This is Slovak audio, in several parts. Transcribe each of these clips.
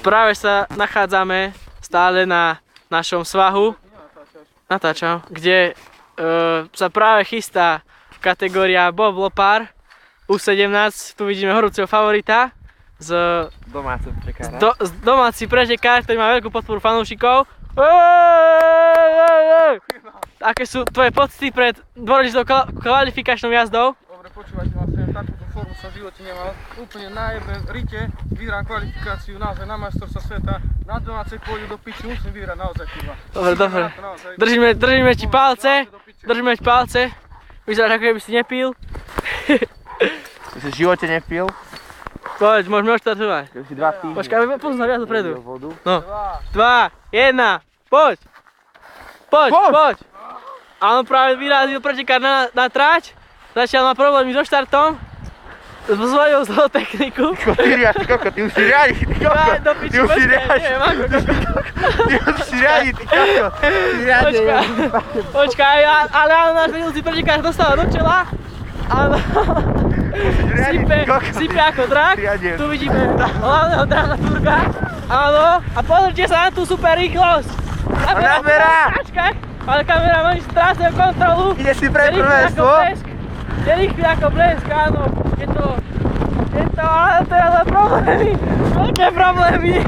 Práve sa nachádzame stále na našom svahu, natáčam, kde sa práve chystá kategória Bob Lopar U17. Tu vidíme horúceho favorita z domáci pretekár, ktorý má veľkú podporu fanúšikov. Aké sú tvoje pocity pred dôležitou kvalifikačnou jazdou? Dobre, počúvajte, vlastne takúto formu som v živote nemal. Úplne na jednej rite vyhrám kvalifikáciu naozaj na majstrovstvá sveta. Na domácej pôjde do piči, musím vyhrať naozaj kurva. Dobre. Držíme ti palce. Držíme ti palce. Vyzeráš, ako keby si nepil. Ty si v živote nepil? Poď, môžeme odštartovať. Už si 2 týždne. Počkaj, poznám viac dopredu. No. 2, 1, poď! Poď! A on práve vyrazil pretekár na trať. Začal má problémy so štartom. Zvojil zootechniku. Ty už si riadi, ty koko. Ty už si riadi. Ty už si riadi, ty koko. Počkaj, ale náš vedúci pretekár dostal do čela. Áno. Sype ako drak. Tu vidíme hlavného dramaturga. Áno. A pozrite sa na tú super rýchlosť. Naberá. Ale kameraman strácajú kontrolu. Ide si pre prvenstvo. Je rýchly ako blesk, áno. Je to, ale to je ale problémy. Veľké problémy.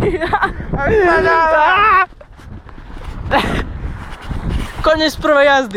Konec prvej jazdy.